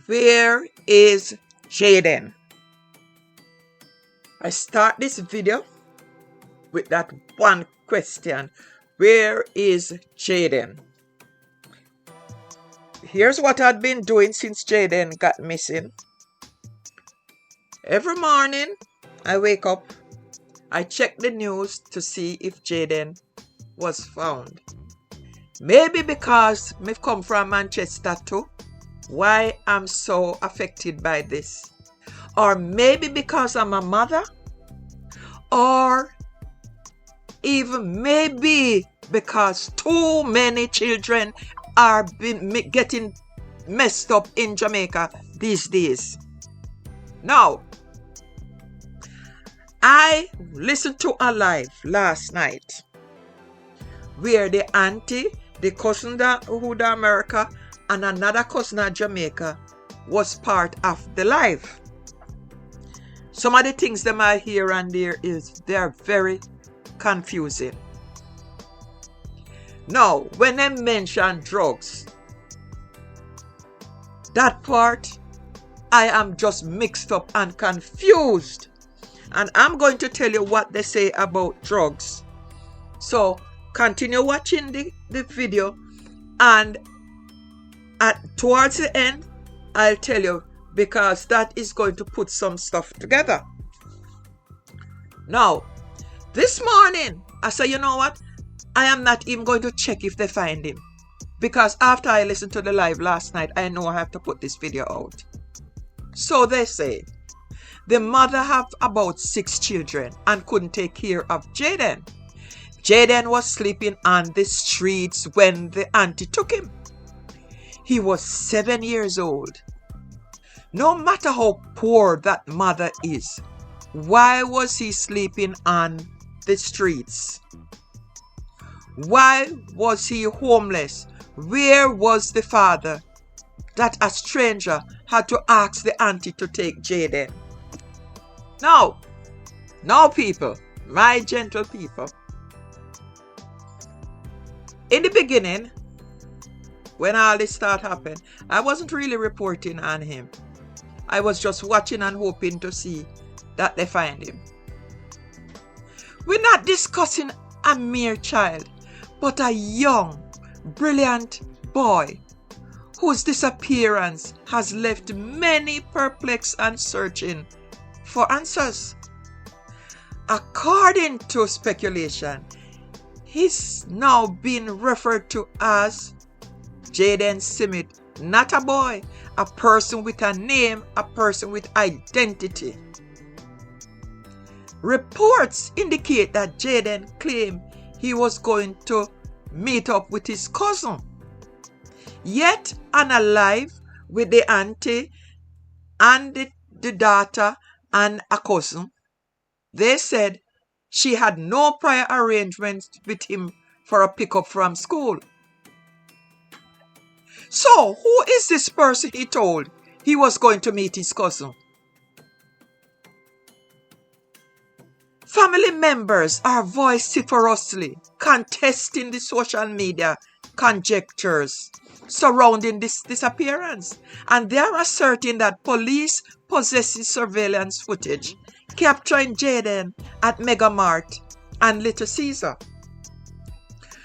Where is Jayden? I start this video with that one question. Where is Jayden? Here's what I've been doing since Jayden got missing. Every morning I wake up, I check the news to see if Jayden was found. Maybe because me come from Manchester too, why I'm so affected by this. Or maybe because I'm a mother, or even maybe because too many children are getting messed up in Jamaica these days. Now, I listened to a live last night where the auntie, the cousin who the America, and another cousin of Jamaica was part of the live. Some of the things that I hear and there is they're very confusing. Now, when they mention drugs, that part I am just mixed up and confused. And I'm going to tell you what they say about drugs. So continue watching the video, and towards the end I'll tell you, because that is going to put some stuff together. Now, this morning I said, you know what, I am not even going to check if they find him, because after I listened to the live last night, I know I have to put this video out. So they say the mother have about 6 children and couldn't take care of Jayden. Jayden was sleeping on the streets when the auntie took him. He was 7 years old. No matter how poor that mother is, why was he sleeping on the streets? Why was he homeless? Where was the father that a stranger had to ask the auntie to take Jayden? Now people, my gentle people, in the beginning, when all this started happening, I wasn't really reporting on him. I was just watching and hoping to see that they find him. We're not discussing a mere child, but a young, brilliant boy whose disappearance has left many perplexed and searching for answers. According to speculation, he's now being referred to as Jaydensmith, not a boy, a person with a name, a person with identity. Reports indicate that Jayden claimed he was going to meet up with his cousin. Yet on a live with the auntie and the daughter and a cousin, they said she had no prior arrangements with him for a pickup from school. So, who is this person he told he was going to meet his cousin? Family members are vociferously contesting the social media conjectures surrounding this disappearance, and they are asserting that police possesses surveillance footage capturing Jayden at Mart and Little Caesar.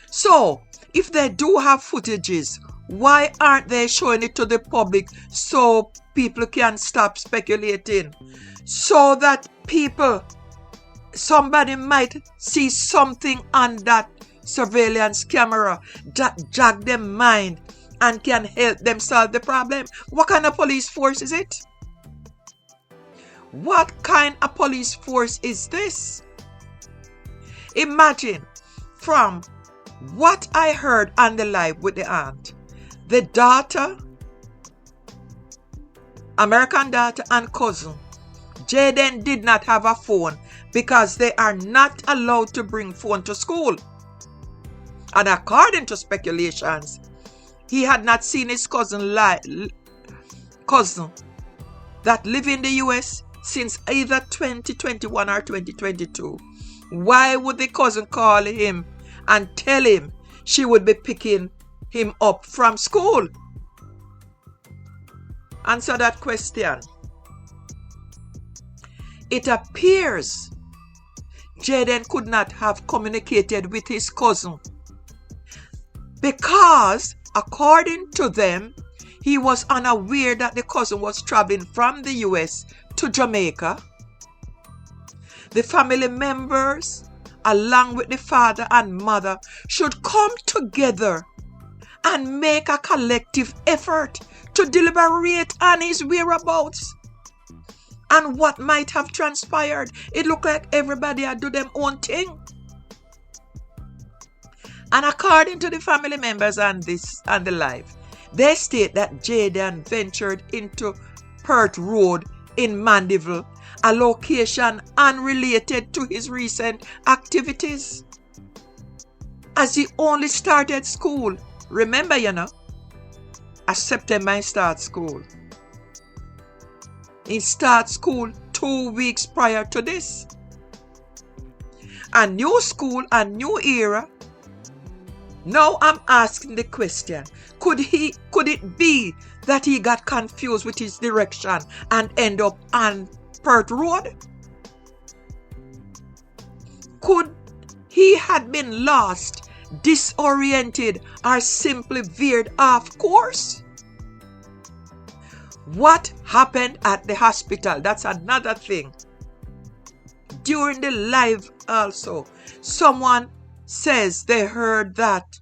So, if they do have footages, why aren't they showing it to the public so people can stop speculating? So that somebody might see something on that surveillance camera that jog them mind and can help them solve the problem. What kind of police force is it? What kind of police force is this? Imagine, from what I heard on the live with the aunt, the daughter, American daughter and cousin, Jayden did not have a phone because they are not allowed to bring phone to school. And according to speculations, he had not seen his cousin that live in the US since either 2021 or 2022. Why would the cousin call him and tell him she would be picking him up from school? answer that question. It appears Jaden could not have communicated with his cousin because, according to them, he was unaware that the cousin was traveling from the US to Jamaica. The family members, along with the father and mother, should come together and make a collective effort to deliberate on his whereabouts and what might have transpired. It looked like everybody had do their own thing. And according to the family members and the live, they state that Jayden ventured into Perth Road in Mandeville, a location unrelated to his recent activities, as he only started school. Remember, as September he starts school. He starts school 2 weeks prior to this. A new school, a new era. Now I'm asking the question, could it be that he got confused with his direction and end up on Perth Road? Could he had been lost, disoriented, or simply veered off course? What happened at the hospital? That's another thing. During the live also, someone says they heard that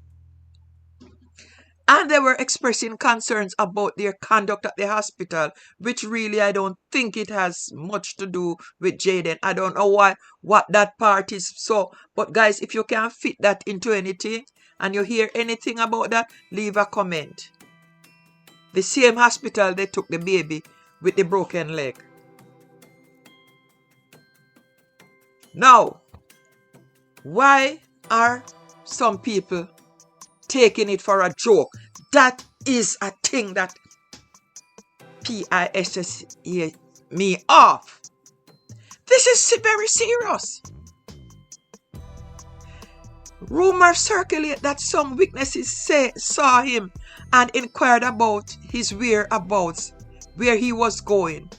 and they were expressing concerns about their conduct at the hospital, which really I don't think it has much to do with Jayden. I don't know what that part is. So, but guys, if you can fit that into anything and you hear anything about that, leave a comment. The same hospital they took the baby with the broken leg. Now, why are some people taking it for a joke? That is a thing that pisses me off. This is very serious. Rumors circulate that some witnesses saw him and inquired about his whereabouts, where he was going.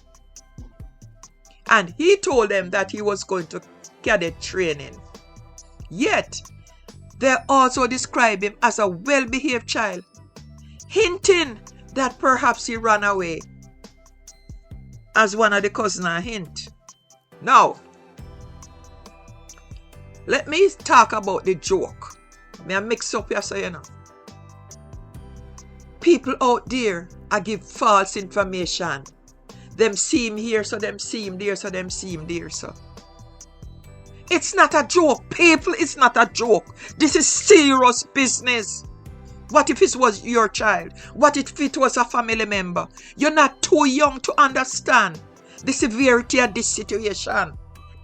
And he told them that he was going to cadet training. Yet, they also describe him as a well-behaved child, hinting that perhaps he ran away, as one of the cousins hint. Now, let me talk about the joke. May I mix up here so you know. People out there I give false information. Them see him here, so them see him there, so them see him there, so. It's not a joke, people. It's not a joke. This is serious business. What if it was your child? What if it was a family member? You're not too young to understand the severity of this situation.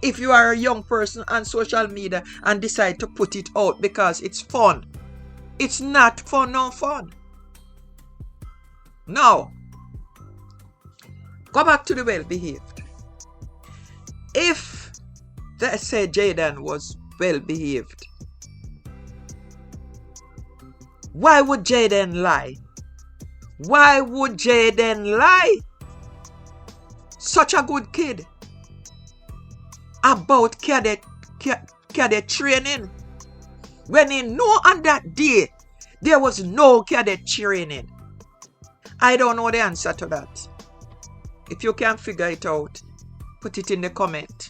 If you are a young person on social media and decide to put it out because it's fun, it's not fun, no fun. Now, go back to the well-behaved. If they say Jayden was well-behaved, why would Jayden lie? Why would Jayden lie? Such a good kid. About cadet training. When he knew on that day there was no cadet training. I don't know the answer to that. If you can figure it out, put it in the comment.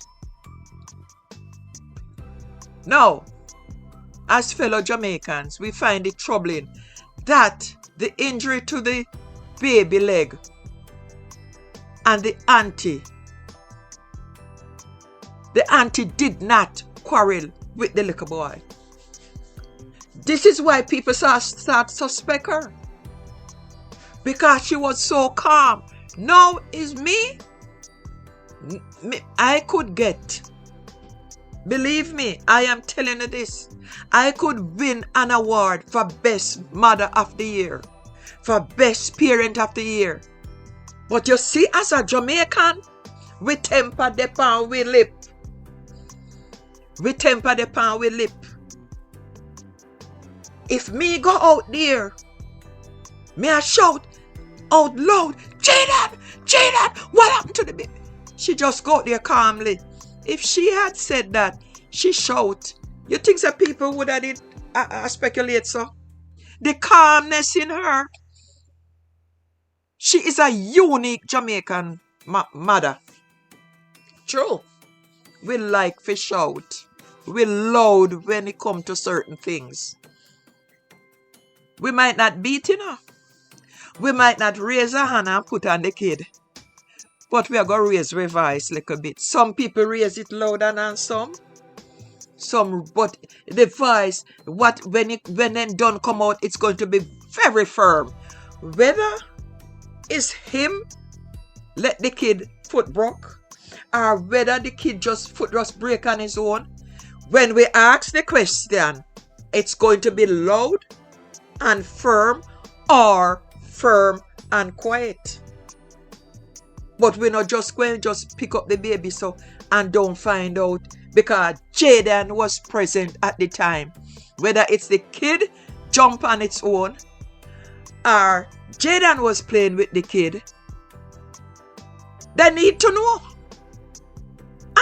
Now, as fellow Jamaicans, we find it troubling that the injury to the baby leg and the auntie did not quarrel with the little boy. This is why people start suspect her. Because she was so calm. Now is me, I could get, believe me, I am telling you this, I could win an award for Best Mother of the Year, for Best Parent of the Year. But you see, as a Jamaican, we temper the pan with lip. We temper the pan with lip. If me go out there, me I shout out loud, Jaden, Jaden, what happened to the baby? She just got there calmly. If she had said that, she shout. You think that people would have did speculate so? The calmness in her. She is a unique Jamaican mother. True. We like to shout. We loud when it comes to certain things. We might not beat her. We might not raise a hand and put on the kid. But we are going to raise our voice a little bit. Some people raise it louder than some. But the voice, when then done come out, it's going to be very firm. Whether it's him let the kid foot broke, or whether the kid foot just break on his own. When we ask the question, it's going to be loud and firm, or firm and quiet. But we're not just going to just pick up the baby and don't find out, because Jayden was present at the time. Whether it's the kid jump on its own, or Jayden was playing with the kid, they need to know.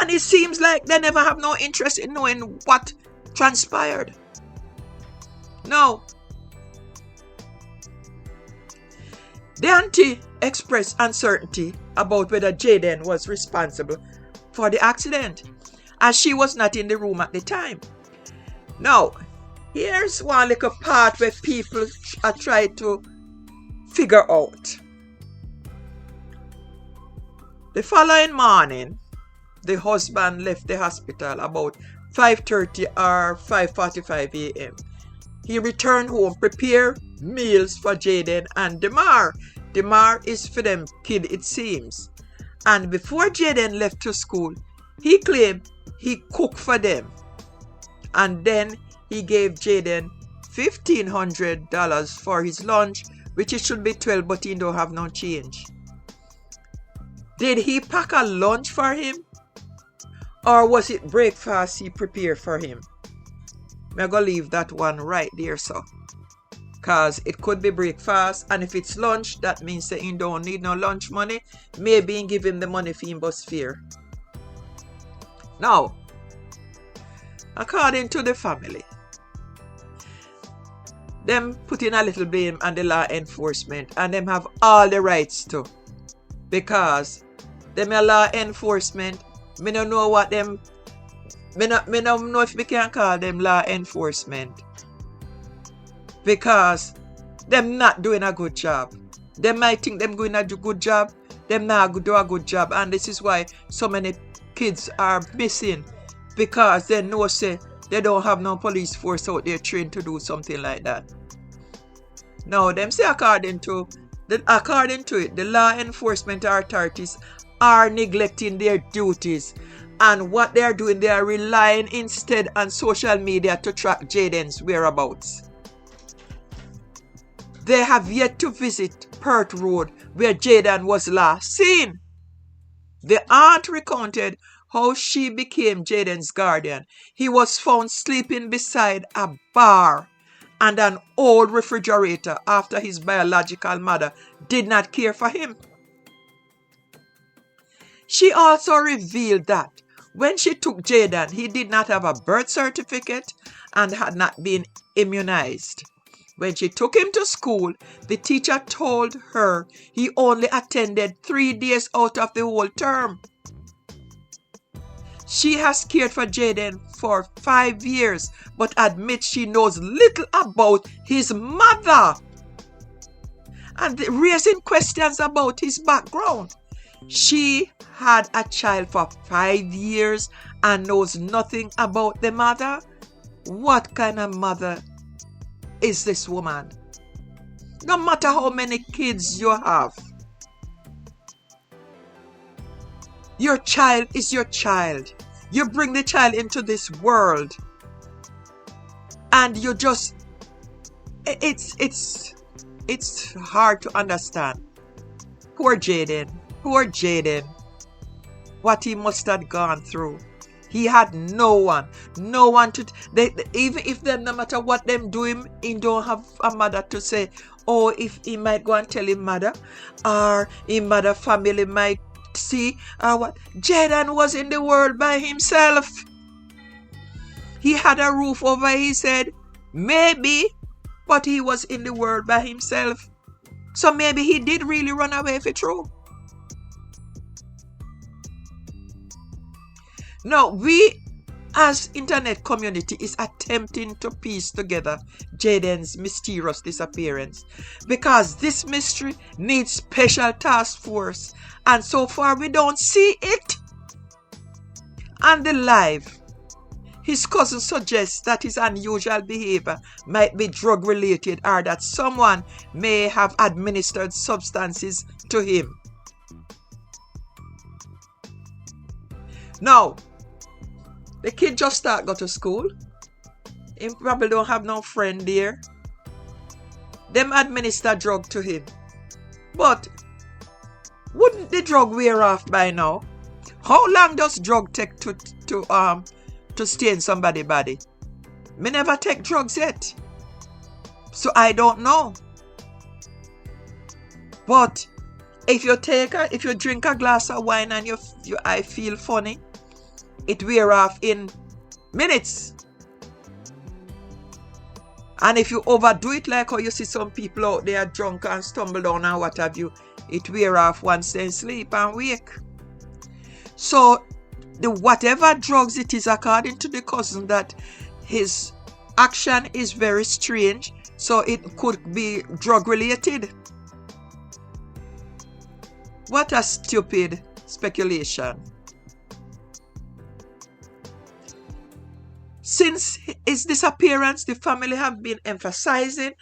And it seems like they never have no interest in knowing what transpired. No. The auntie expressed uncertainty about whether Jayden was responsible for the accident, as she was not in the room at the time. Now, here's one little part where people are trying to figure out. The following morning, the husband left the hospital about 5:30 or 5:45 a.m. He returned home, prepare meals for Jaden and Demar. Demar is for them kid, it seems. And before Jaden left to school, he claimed he cooked for them. And then he gave Jaden $1,500 for his lunch, which it should be 12, but he don't have no change. Did he pack a lunch for him? Or was it breakfast he prepared for him? I'm going to leave that one right there, so. Because it could be breakfast, and if it's lunch, that means that he don't need no lunch money. Maybe he give him the money for him bus fare. Now, according to the family, them put in a little blame on the law enforcement, and them have all the rights to. Because them are law enforcement, me don't know what them, me don't know if we can call them law enforcement. Because them not doing a good job. They might think them doing a good job, them not do a good job, and this is why so many kids are missing, because they know say they don't have no police force out there trained to do something like that. Now them say according to it, the law enforcement authorities are neglecting their duties, and what they are doing, they are relying instead on social media to track Jaden's whereabouts. They have yet to visit Perth Road, where Jaden was last seen. The aunt recounted how she became Jaden's guardian. He was found sleeping beside a bar and an old refrigerator after his biological mother did not care for him. She also revealed that when she took Jaden, he did not have a birth certificate and had not been immunized. When she took him to school, the teacher told her he only attended 3 days out of the whole term. She has cared for Jaden for 5 years, but admits she knows little about his mother and raising questions about his background. She had a child for 5 years and knows nothing about the mother. What kind of mother is this woman? No matter how many kids you have, your child is your child. You bring the child into this world, and you just, it's hard to understand. Poor Jaden, what he must have gone through. He had no one to, even if them, no matter what them do him, he don't have a mother to say, oh, if he might go and tell him mother, or his mother family might see, or what. Jaden was in the world by himself. He had a roof over his head, maybe, but he was in the world by himself. So maybe he did really run away for true. Now, we as internet community is attempting to piece together Jaden's mysterious disappearance, because this mystery needs special task force, and so far we don't see it. On the live, his cousin suggests that his unusual behavior might be drug related, or that someone may have administered substances to him. Now, the kid just start go to school. He probably don't have no friend there. Them administer drug to him. But wouldn't the drug wear off by now? How long does drug take to stay in somebody's body? Me never take drugs yet, so I don't know. But if you drink a glass of wine and I feel funny, it wear off in minutes. And if you overdo it, like how you see some people out there drunk and stumble down and what have you, it wear off once they sleep and wake. So the whatever drugs it is, according to the cousin, that his action is very strange, so it could be drug related. What a stupid speculation. Since his disappearance, the family have been emphasizing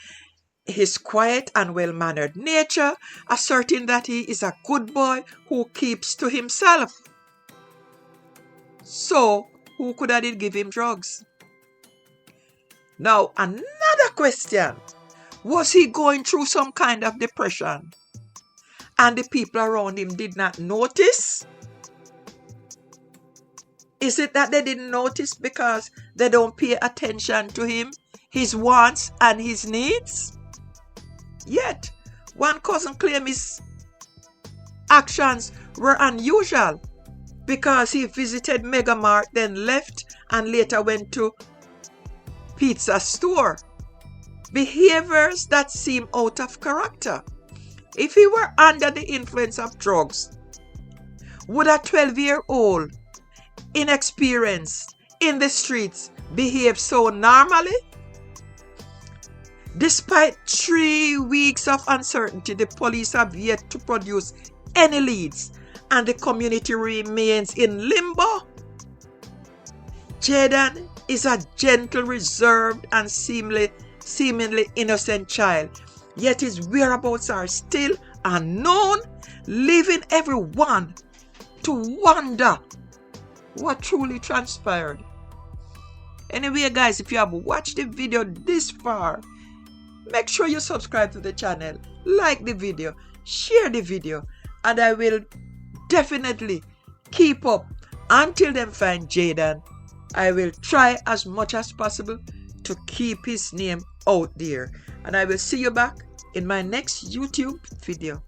his quiet and well-mannered nature, asserting that he is a good boy who keeps to himself. So, who could have did give him drugs? Now, another question. Was he going through some kind of depression, and the people around him did not notice? Is it that they didn't notice because they don't pay attention to him, his wants and his needs? Yet, one cousin claimed his actions were unusual because he visited Mart, then left and later went to pizza store. Behaviors that seem out of character. If he were under the influence of drugs, would a 12-year-old inexperienced in the streets behave so normally? Despite 3 weeks of uncertainty, the police have yet to produce any leads, and the community remains in limbo. Jaden is a gentle, reserved, and seemingly innocent child, yet his whereabouts are still unknown, leaving everyone to wonder what truly transpired. Anyway, guys, if you have watched the video this far, make sure you subscribe to the channel, like the video, share the video, and I will definitely keep up until them find Jaden. I will try as much as possible to keep his name out there, and I will see you back in my next YouTube video.